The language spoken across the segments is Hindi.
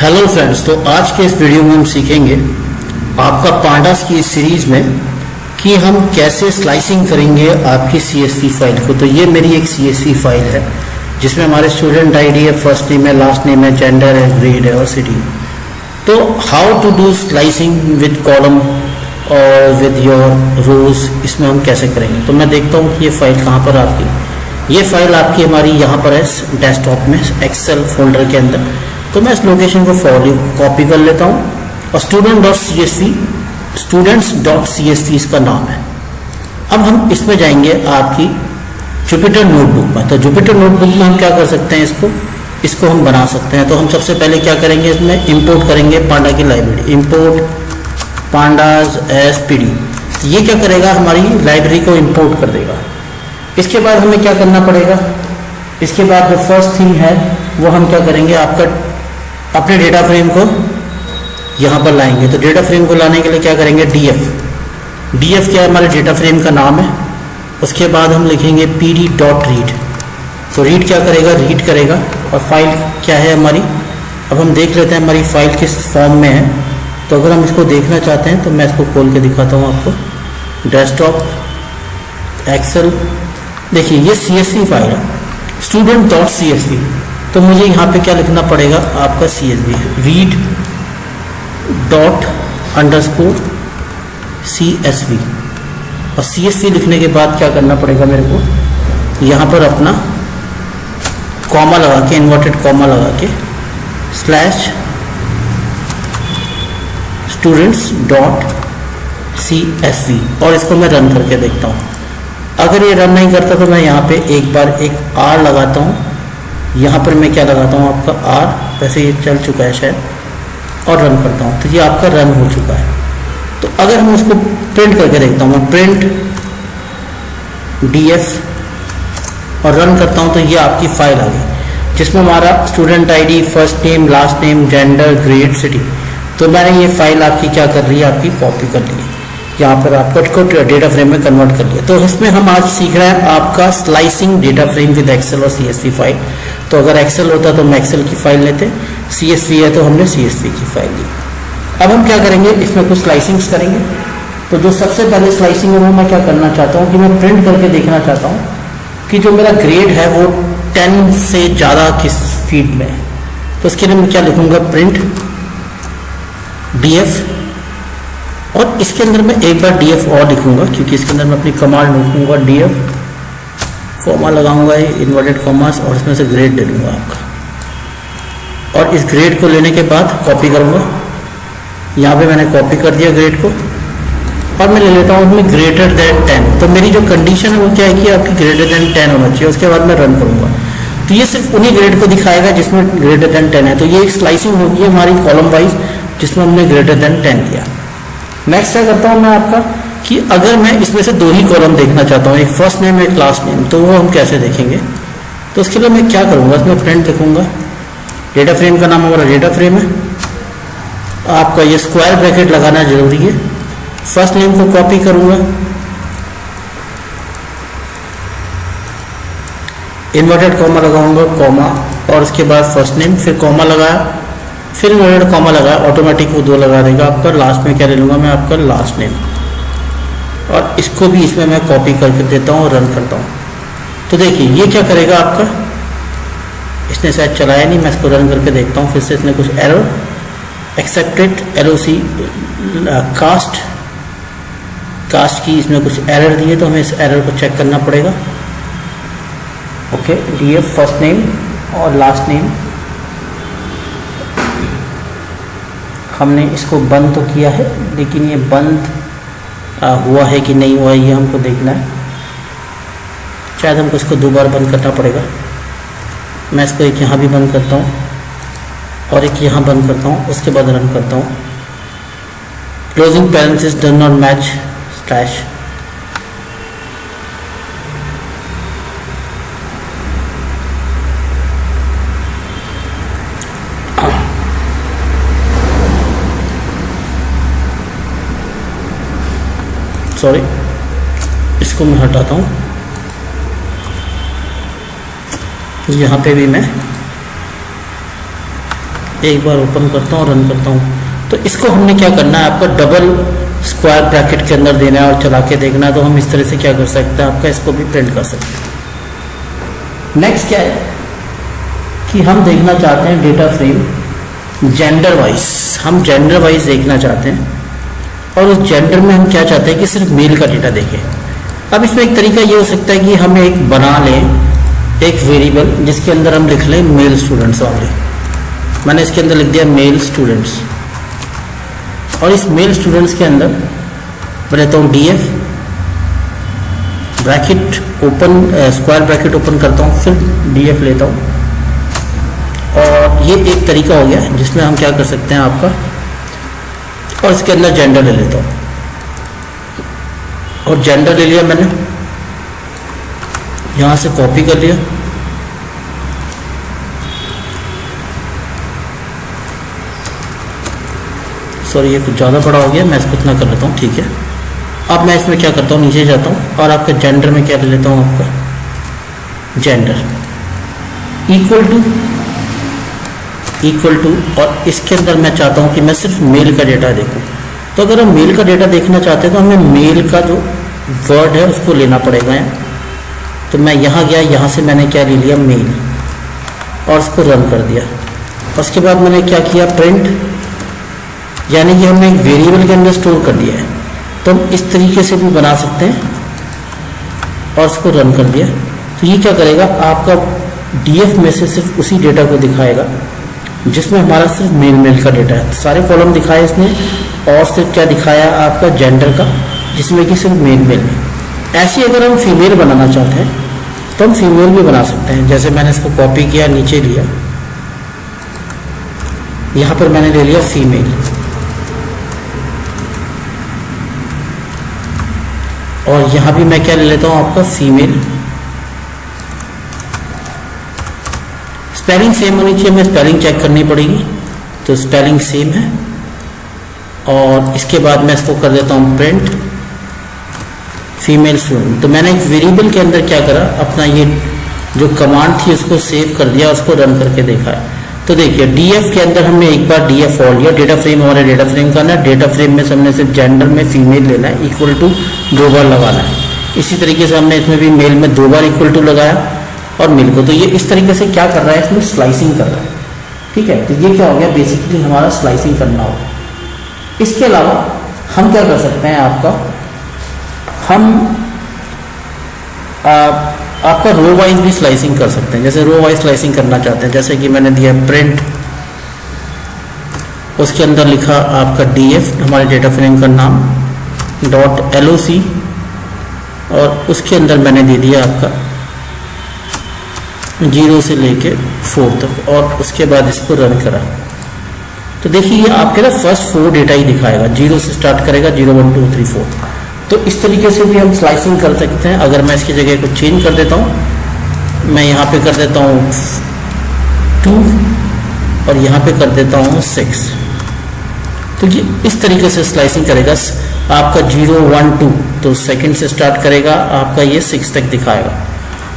हेलो फ्रेंड्स, तो आज के इस वीडियो में हम सीखेंगे आपका पांडास की इस सीरीज में कि हम कैसे स्लाइसिंग करेंगे आपकी CSV फाइल को। तो ये मेरी एक CSV फाइल है जिसमें हमारे स्टूडेंट आईडी है, फर्स्ट नेम है, लास्ट नेम है, जेंडर है, ग्रेड है और सिटी। तो how to do slicing with column और विद योर रोज, इसमें हम कैसे करेंगे। तो मैं देखता हूँ कि ये फाइल कहाँ पर आपकी, ये फाइल आपकी हमारी यहाँ पर है डेस्कटॉप में एक्सेल फोल्डर के अंदर। तो मैं इस लोकेशन को कॉपी कर लेता हूँ और स्टूडेंट्स.csv इसका नाम है। अब हम इसमें जाएंगे आपकी जुपिटर नोटबुक में। तो जुपिटर नोटबुक में हम क्या कर सकते हैं, इसको हम बना सकते हैं। तो हम सबसे पहले क्या करेंगे, इसमें इंपोर्ट करेंगे पांडा की लाइब्रेरी, इंपोर्ट पांडास SPD। ये क्या करेगा, हमारी लाइब्रेरी को इंपोर्ट कर देगा। इसके बाद हमें क्या करना पड़ेगा, इसके बाद जो फर्स्ट थिंग है वो हम क्या करेंगे, आपका अपने डेटा फ्रेम को यहाँ पर लाएंगे। तो डेटा फ्रेम को लाने के लिए क्या करेंगे, DF क्या है, हमारे डेटा फ्रेम का नाम है। उसके बाद हम लिखेंगे pd.read। तो रीड क्या करेगा, रीड करेगा। और फाइल क्या है हमारी, अब हम देख लेते हैं हमारी फाइल किस फॉर्म में है। तो अगर हम इसको देखना चाहते हैं तो मैं इसको खोल के दिखाता हूँ आपको। डेस्कटॉप एक्सेल, देखिए ये CSV फाइल है, student.csv। तो मुझे यहाँ पे क्या लिखना पड़ेगा, आपका CSV read dot underscore CSV। और CSV लिखने के बाद क्या करना पड़ेगा मेरे को, यहाँ पर अपना कॉमा लगा के, इन्वर्टेड कॉमा लगा के स्लैश students.csv, और इसको मैं रन करके देखता हूँ। अगर ये रन नहीं करता तो मैं यहाँ पे एक बार एक R लगाता हूँ। यहाँ पर मैं क्या लगाता हूँ, आपका R, वैसे ये चल चुका है शायद, और रन करता हूँ। तो ये आपका रन हो चुका है। तो अगर हम इसको प्रिंट करके देखता हूँ, मैं प्रिंट DF और रन करता हूँ, तो ये आपकी फाइल आ गई जिसमें हमारा student ID, first name, last name, gender, grade, city. तो मैंने ये फाइल आपकी क्या कर रही है, आपकी कॉपी कर ली है, यहाँ पर आपको डेटा फ्रेम में कन्वर्ट कर लिया। तो इसमें हम आज सीख रहे हैं आपका slicing data frame with Excel और CSV फाइल। तो अगर एक्सेल होता तो हम एक्सेल की फाइल लेते, CSV है तो हमने CSV की फाइल ली। अब हम क्या करेंगे, इसमें कुछ स्लाइसिंग्स करेंगे। तो जो सबसे पहले स्लाइसिंग है वो मैं क्या करना चाहता हूँ कि मैं प्रिंट करके देखना चाहता हूँ कि जो मेरा ग्रेड है वो 10 से ज़्यादा किस फील्ड में है। तो उसके लिए मैं क्या लिखूँगा, प्रिंट DF, और इसके अंदर मैं एक बार DF और लिखूंगा क्योंकि इसके अंदर मैं अपनी कमांड लिखूंगा DF, कॉमा लगाऊंगा इन्वर्टेड कॉमास, और इसमें से ग्रेड ले लूँगा आपका। और इस ग्रेड को लेने के बाद कॉपी करूँगा, यहाँ पे मैंने कॉपी कर दिया ग्रेड को, और मैं ले लेता हूँ उसमें ग्रेटर देन 10। तो मेरी जो कंडीशन है वो क्या है कि आपकी ग्रेटर देन 10 होना चाहिए। उसके बाद मैं रन करूँगा तो ये सिर्फ उन्हीं ग्रेड को दिखाएगा जिसमें ग्रेटर देन 10 है। तो ये एक स्लाइसिंग होगी हमारी कॉलम वाइज जिसमें हमने ग्रेटर देन 10 दिया। नेक्स्ट क्या करता हूँ मैं आपका कि अगर मैं इसमें से 2 ही कॉलम देखना चाहता हूँ, एक फर्स्ट नेम एक लास्ट नेम, तो वो हम कैसे देखेंगे। तो उसके लिए मैं क्या करूँगा, इसमें प्रिंट लिखूँगा, डेटा फ्रेम का नाम हमारा डेटा फ्रेम है, आपका ये स्क्वायर ब्रैकेट लगाना जरूरी है। फर्स्ट नेम को कॉपी करूँगा, इन्वर्टेड कॉमा लगाऊंगा, कॉमा, और उसके बाद फर्स्ट नेम, फिर कॉमा लगाया, फिर इन्वर्टेड कॉमा लगाया, ऑटोमेटिक वो 2 लगा देगा आपका। लास्ट में क्या ले लूँगा मैं, आपका लास्ट नेम, और इसको भी इसमें मैं कॉपी करके देता हूँ और रन करता हूँ। तो देखिए ये क्या करेगा आपका, इसने शायद चलाया नहीं, मैं इसको रन करके देखता हूँ फिर से। इसने कुछ एरर एक्सेप्टेड LOC कास्ट की इसमें कुछ एरर दिए, तो हमें इस एरर को चेक करना पड़ेगा। ओके, DF फर्स्ट नेम और लास्ट नेम, हमने इसको बंद तो किया है लेकिन ये बंद हुआ है कि नहीं हुआ है ये हमको देखना है। शायद हमको इसको 2 बार बंद करना पड़ेगा। मैं इसको एक यहाँ भी बंद करता हूँ और एक यहाँ बंद करता हूँ, उसके बाद रन करता हूँ। Closing parenthesis does not match slash. Sorry, इसको मैं हटाता हूँ। यहाँ पे भी मैं एक बार ओपन करता हूँ, रन करता हूँ। तो इसको हमने क्या करना है, आपका डबल स्क्वायर ब्रैकेट के अंदर देना है और चला के देखना है। तो हम इस तरह से क्या कर सकते हैं, आपका इसको भी प्रिंट कर सकते हैं। नेक्स्ट क्या है कि हम देखना चाहते हैं डेटा फ्रेम जेंडर वाइज, हम जेंडर वाइज देखना चाहते हैं और उस जेंडर में हम क्या चाहते हैं कि सिर्फ मेल का डेटा देखें। अब इसमें एक तरीका ये हो सकता है कि हम एक बना लें एक वेरिएबल जिसके अंदर हम लिख लें मेल स्टूडेंट्स वाले। मैंने इसके अंदर लिख दिया मेल स्टूडेंट्स और इस मेल स्टूडेंट्स के अंदर मैं लेता हूँ DF bracket open, square bracket open करता हूँ, फिर डीएफ लेता हूँ और ये एक तरीका हो गया जिसमें हम क्या कर सकते हैं आपका, और इसके अंदर जेंडर ले लेता हूँ और जेंडर ले लिया मैंने, यहाँ से कॉपी कर लिया सॉरी ये कुछ ज़्यादा बड़ा हो गया, मैं इसको इतना कर लेता हूँ, ठीक है। अब मैं इसमें क्या करता हूँ, नीचे जाता हूँ और आपका जेंडर में क्या ले लेता हूँ, आपका जेंडर इक्वल टू और इसके अंदर मैं चाहता हूँ कि मैं सिर्फ मेल का डेटा देखूँ। तो अगर हम मेल का डेटा देखना चाहते हैं तो हमें मेल का जो वर्ड है उसको लेना पड़ेगा यहाँ। तो मैं यहाँ गया, यहाँ से मैंने क्या ले लिया मेल और उसको रन कर दिया। उसके बाद मैंने क्या किया, प्रिंट, यानी कि हमने एक वेरिएबल के अंदर स्टोर कर दिया है। तो हम इस तरीके से भी बना सकते हैं और उसको रन कर दिया। तो ये क्या करेगा, आपका डीएफ में से सिर्फ उसी डेटा को दिखाएगा जिसमें हमारा सिर्फ मेल का डेटा है। सारे कॉलम दिखाए इसने और सिर्फ क्या दिखाया आपका जेंडर का, जिसमें कि सिर्फ मेल है। ऐसे अगर हम फीमेल बनाना चाहते हैं तो हम फीमेल भी बना सकते हैं। जैसे मैंने इसको कॉपी किया, नीचे लिया, यहाँ पर मैंने ले लिया फीमेल और यहाँ भी मैं क्या ले लेता हूँ, आपका फीमेल। स्पेलिंग सेम होनी चाहिए, हमें स्पेलिंग चेक करनी पड़ेगी। तो स्पेलिंग सेम है और इसके बाद मैं इसको कर देता हूँ प्रिंट फीमेल स्टूडेंट। तो मैंने एक वेरिएबल के अंदर क्या करा, अपना ये जो कमांड थी उसको सेव कर दिया, उसको रन करके देखा है। तो देखिए डीएफ के अंदर हमने एक बार डीएफ और लिया, डेटा फ्रेम हमारे डेटा फ्रेम का ना, डेटा फ्रेम में हमने सिर्फ जेंडर में फीमेल लेना है, इक्वल टू 2 बार लगाना है। इसी तरीके से हमने इसमें भी मेल में 2 बार इक्वल टू लगाया और मेल को। तो ये इस तरीके से क्या कर रहा है, इसमें स्लाइसिंग कर रहा है, ठीक है। तो ये क्या हो गया, बेसिकली हमारा स्लाइसिंग करना होगा। इसके अलावा हम क्या कर सकते हैं, हम आपका रो वाइज भी स्लाइसिंग कर सकते हैं। जैसे रो वाइज स्लाइसिंग करना चाहते हैं, जैसे कि मैंने दिया प्रिंट, उसके अंदर लिखा आपका डीएफ हमारे डेटा फ्रेम का नाम .loc और उसके अंदर मैंने दे दिया आपका 0 से लेके 4 तक और उसके बाद इसको रन करा। तो देखिए ये आपके ना फर्स्ट 4 डेटा ही दिखाएगा, 0 से स्टार्ट करेगा, 0 1 2 3 4। तो इस तरीके से भी हम स्लाइसिंग कर सकते हैं। अगर मैं इसकी जगह को चेंज कर देता हूँ, मैं यहाँ पे कर देता हूँ 2 और यहाँ पे कर देता हूँ 6। तो ये इस तरीके से स्लाइसिंग करेगा। आपका 0 1 2 तो सेकंड से स्टार्ट करेगा, आपका ये 6 तक दिखाएगा।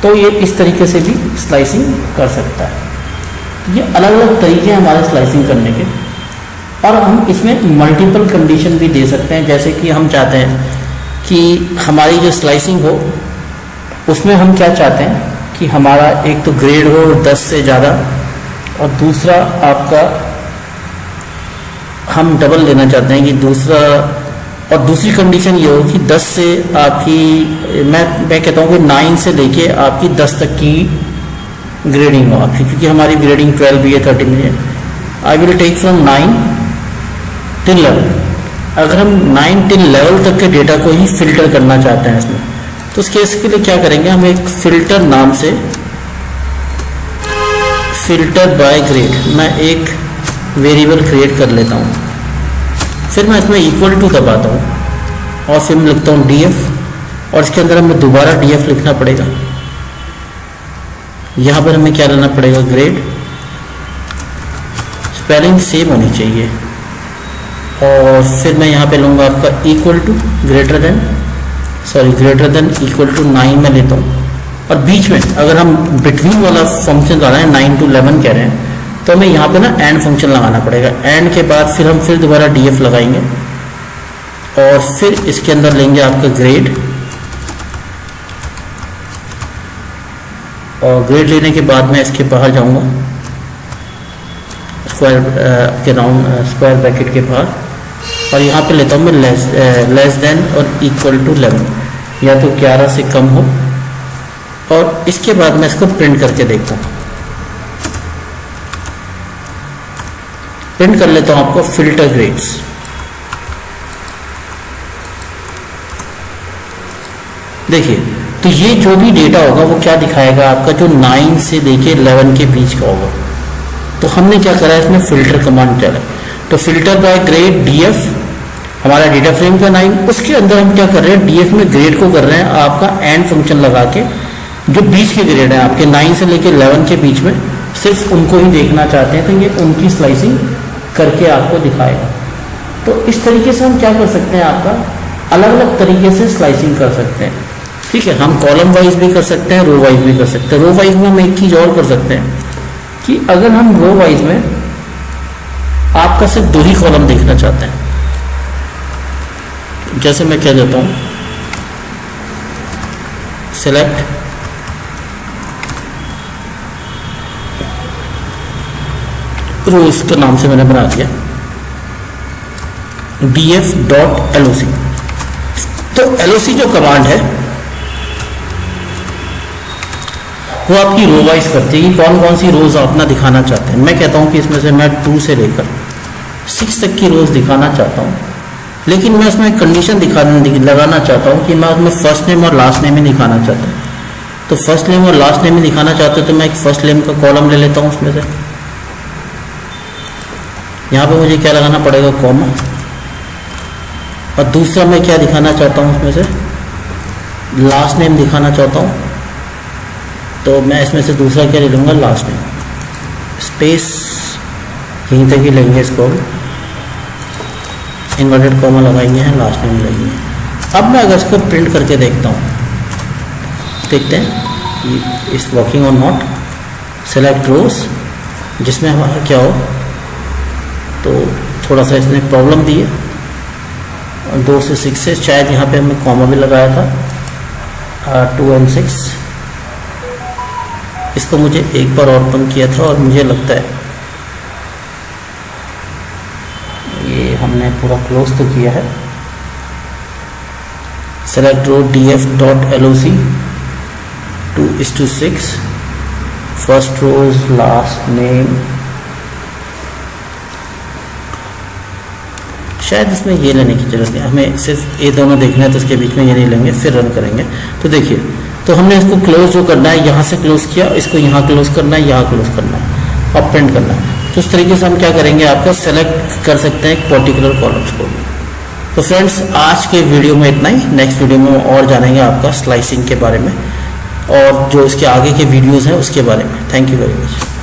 तो ये इस तरीके से भी स्लाइसिंग कर सकता है। ये अलग अलग तरीके हैं हमारे स्लाइसिंग करने के। और हम इसमें मल्टीपल कंडीशन भी दे सकते हैं। जैसे कि हम चाहते हैं कि हमारी जो स्लाइसिंग हो उसमें हम क्या चाहते हैं कि हमारा एक तो ग्रेड हो 10 से ज़्यादा और दूसरा आपका हम डबल लेना चाहते हैं कि दूसरी कंडीशन ये हो कि 10 से आपकी मैं कहता हूँ कि 9 से लेके आपकी 10 तक की ग्रेडिंग हो आपकी, क्योंकि हमारी ग्रेडिंग 12 भी है 13 भी है। I will take from 9 till 11। अगर हम 9 till 11 तक के डेटा को ही फिल्टर करना चाहते हैं इसमें, तो उस केस के लिए क्या करेंगे, हम एक फिल्टर नाम से फिल्टर बाय ग्रेड मैं एक वेरिएबल क्रिएट कर लेता हूँ। फिर मैं इसमें इक्वल टू दबाता हूँ और फिर मैं लिखता हूँ डीएफ और इसके अंदर हमें दोबारा डीएफ लिखना पड़ेगा। यहाँ पर हमें क्या लेना पड़ेगा, ग्रेड। स्पेलिंग सेम होनी चाहिए और फिर मैं यहाँ पे लूँगा आपका equal to greater than equal to 9 में लेता हूँ। और बीच में अगर हम बिटवीन वाला फंक्शन आ रहा है 9 to 11 कह रहे हैं, तो हमें यहाँ पे ना एंड फंक्शन लगाना पड़ेगा। एंड के बाद फिर हम फिर दोबारा df लगाएंगे और फिर इसके अंदर लेंगे आपका ग्रेड, और ग्रेड लेने के बाद मैं इसके बाहर जाऊंगा स्क्वायर के राउंड स्क्वायर ब्रैकेट के बाहर, और यहाँ पे लेता हूँ मैं लेस देन और इक्वल टू 11, या तो 11 से कम हो, और इसके बाद मैं इसको प्रिंट करके देखता हूँ। प्रिंट कर लेता हूँ आपको फिल्टर ग्रेड्स। देखिए, तो ये जो भी डेटा होगा वो क्या दिखाएगा आपका, जो 9 से लेके 11 के बीच का होगा। तो हमने क्या करा है, इसमें फिल्टर कमांड चला, तो फिल्टर बाय ग्रेड df, हमारा डेटा फ्रेम का 9, उसके अंदर हम क्या कर रहे हैं, df में ग्रेड को कर रहे हैं आपका एंड फंक्शन लगा के, जो बीच के ग्रेड है आपके 9 से लेके 11 के बीच में, सिर्फ उनको ही देखना चाहते हैं, तो ये उनकी स्लाइसिंग करके आपको दिखाएगा। तो इस तरीके से हम क्या कर सकते हैं, आपका अलग अलग तरीके से स्लाइसिंग कर सकते हैं। ठीक है, हम कॉलम वाइज भी कर सकते हैं, रो वाइज भी कर सकते हैं। रो वाइज में हम एक चीज और कर सकते हैं कि अगर हम रो वाइज में आपका सिर्फ 2 ही कॉलम देखना चाहते हैं, जैसे मैं क्या देता हूं, सेलेक्ट रोज के नाम से मैंने बना दिया df.loc। तो loc जो कमांड है वो आपकी रो वाइज करती है कि कौन कौन सी रोज आप अपना दिखाना चाहते हैं। मैं कहता हूं कि इसमें से मैं 2 से लेकर 6 तक की रोज दिखाना चाहता हूं, लेकिन मैं उसमें कंडीशन लगाना चाहता हूं कि मैं उसमें फर्स्ट नेम और लास्ट नेम ही दिखाना चाहता हूं। तो फर्स्ट नेम और लास्ट नेम ही दिखाना चाहते हो तो मैं एक फर्स्ट नेम का कॉलम ले लेता हूं उसमें से। यहाँ पे मुझे क्या लगाना पड़ेगा, कॉमा, और दूसरा मैं क्या दिखाना चाहता हूँ उसमें से, लास्ट नेम दिखाना चाहता हूँ, तो मैं इसमें से दूसरा क्या ले लूँगा, लास्ट नेम, स्पेस यहीं तक ही लेंगे, इसको इन्वर्टेड कॉमा लगाएंगे हैं, लास्ट नेम लगाएंगे। अब मैं अगर इसको प्रिंट करके देखता हूँ, देखते हैं इस वर्किंग और नॉट, सेलेक्ट रोज, जिसमें हमारा क्या हो, तो थोड़ा सा इसने प्रॉब्लम दी है, 2 से 6 से शायद यहाँ पे हमने कॉमा भी लगाया था, 2 and 6। इसको मुझे एक बार और बंद किया था और मुझे लगता है ये हमने पूरा क्लोज तो किया है। सेलेक्ट रो df.loc 2:6, फर्स्ट रोज लास्ट नेम, शायद इसमें ये लेने की जरूरत है, हमें सिर्फ ये दोनों देखना है, तो इसके बीच में ये नहीं लेंगे, फिर रन करेंगे। तो देखिए, तो हमने इसको क्लोज जो करना है यहाँ से क्लोज किया, इसको यहाँ क्लोज करना है, यहाँ क्लोज करना है और प्रिंट करना है। तो इस तरीके से हम क्या करेंगे, आपका सेलेक्ट कर सकते हैं एक पर्टिकुलर कॉलम्स को। तो फ्रेंड्स, आज के वीडियो में इतना ही। नेक्स्ट वीडियो में और जानेंगे आपका स्लाइसिंग के बारे में और जो इसके आगे के वीडियोज़ हैं उसके बारे में। Thank you very much.